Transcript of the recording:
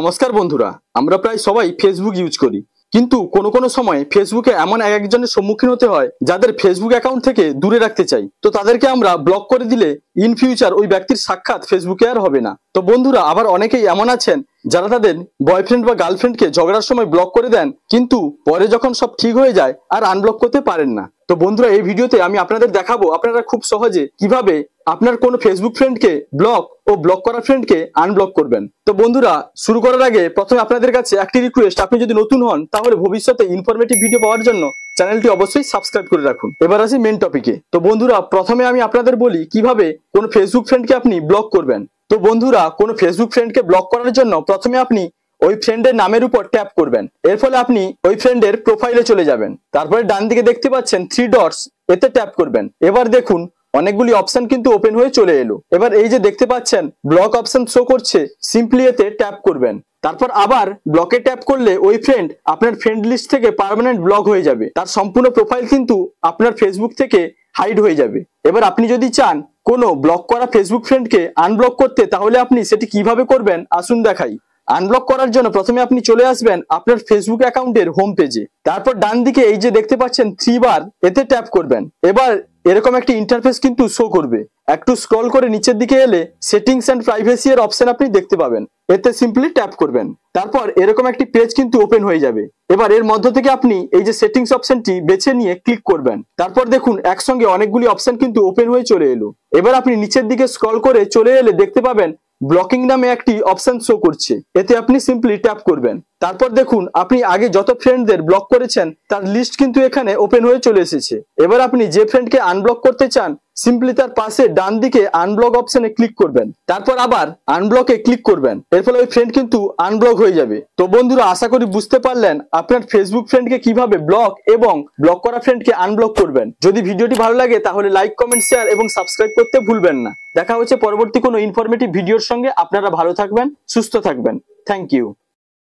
নমস্কার বন্ধুরা, আমরা প্রায় সবাই ফেসবুক ইউজ করি, কিন্তু কোনো সময় ফেসবুকে এমন একজনের সম্মুখীন হতে হয় যাদের ফেসবুক অ্যাকাউন্ট থেকে দূরে রাখতে চাই। তো তাদেরকে আমরা ব্লক করে দিলে ইন ফিউচার ওই ব্যক্তির সাক্ষাৎ ফেসবুকে আর হবে না। তো বন্ধুরা, আবার অনেকেই এমন আছেন যারা তাদের বয়ফ্রেন্ড বা গার্লফ্রেন্ডকে ঝগড়ার সময় ব্লক করে দেন, কিন্তু পরে যখন সব ঠিক হয়ে যায় আর আনব্লক করতে পারেন না। তো বন্ধুরা, এই ভিডিওতে আমি আপনাদের দেখাবো আপনারা খুব সহজে কিভাবে আপনার কোনো ফেসবুক ফ্রেন্ডকে ব্লক ও ব্লক করা ফ্রেন্ডকে আনব্লক করবেন। তো বন্ধুরা, শুরু করার আগে প্রথমে আপনাদের কাছে একটি রিকোয়েস্ট, আপনি যদি নতুন হন তাহলে ভবিষ্যতে ইনফরমেটিভ ভিডিও পাওয়ার জন্য চ্যানেলটি অবশ্যই সাবস্ক্রাইব করে রাখুন। এবার আসি মেন টপিকে। তো বন্ধুরা, প্রথমে আমি আপনাদের বলি কিভাবে কোনো ফেসবুক ফ্রেন্ডকে আপনি ব্লক করবেন। তো বন্ধুরা, কোনো ফেসবুক ফ্রেন্ডকে ব্লক করার জন্য প্রথমে আপনি ওই ফ্রেন্ডের নামের উপর ট্যাপ করবেন। এর ফলে আপনি ওই ফ্রেন্ডের প্রোফাইলে চলে যাবেন। তারপরে ডান দিকে দেখতে পাচ্ছেন 3 ডটস, এতে ট্যাপ করবেন। এবার দেখুন অনেকগুলি অপশন কিন্তু ওপেন হয়ে চলে এলো। এবার এই যে দেখতে পাচ্ছেন ব্লক অপশন শো করছে, সিম্পলি এতে ট্যাপ করবেন। তারপর আবার ব্লকে ট্যাপ করলে ওই ফ্রেন্ড আপনার ফ্রেন্ড লিস্ট থেকে পার্মানেন্ট ব্লক হয়ে যাবে, তার সম্পূর্ণ প্রোফাইল কিন্তু আপনার ফেসবুক থেকে হাইড হয়ে যাবে। এবার আপনি যদি চান কোনো ব্লক করা ফেসবুক ফ্রেন্ডকে আনব্লক করতে, তাহলে আপনি সেটি কিভাবে করবেন আসুন দেখাই। আনব্লক করার জন্য প্রথমে আপনি চলে আসবেন আপনার ফেসবুক অ্যাকাউন্টের হোম পেজে। তারপর ডান দিকে এই যে দেখতে পাচ্ছেন 3 বার, এতে ট্যাপ করবেন। এবার এরকম একটি ইন্টারফেস কিন্তু শো করবে। একটু স্ক্রল করে নিচের দিকে এলে সেটিংস এন্ড প্রাইভেসি এর অপশন আপনি দেখতে পাবেন, এতে সিম্পলি ট্যাপ করবেন। তারপর এরকম একটি পেজ কিন্তু ওপেন হয়ে যাবে। এবার এর মধ্য থেকে আপনি এই যে সেটিংস অপশনটি বেছে নিয়ে ক্লিক করবেন। তারপর দেখুন একসঙ্গে অনেকগুলি অপশন কিন্তু ওপেন হয়ে চলে এলো। এবার আপনি নিচের দিকে স্ক্রল করে চলে এলে দেখতে পাবেন ব্লকিং নামে একটি অপশন শো করছে, এতে আপনি সিম্পলি ট্যাপ করবেন। তারপর দেখুন আপনি আগে যত ফ্রেন্ডদের ব্লক করেছেন তার লিস্ট কিন্তু এখানে ওপেন হয়ে চলে এসেছে। এবার আপনি যে ফ্রেন্ডকে আনব্লক করতে চান সিম্পলি তার পাশে ডান দিকে আনব্লক অপশনে ক্লিক করবেন। তারপর আবার আনব্লকে ক্লিক করবেন। এর ফলে ওই ফ্রেন্ড কিন্তু আনব্লক হয়ে যাবে। তো বন্ধুরা, আশা করি বুঝতে পারলেন আপনার ফেসবুক ফ্রেন্ডকে কিভাবে ব্লক এবং ব্লক করা ফ্রেন্ডকে আনব্লক করবেন। যদি ভিডিওটি ভালো লাগে তাহলে লাইক, কমেন্ট, শেয়ার এবং সাবস্ক্রাইব করতে ভুলবেন না। দেখা হচ্ছে পরবর্তী কোনো ইনফরমেটিভ ভিডিওর সঙ্গে। আপনারা ভালো থাকবেন, সুস্থ থাকবেন। Thank you.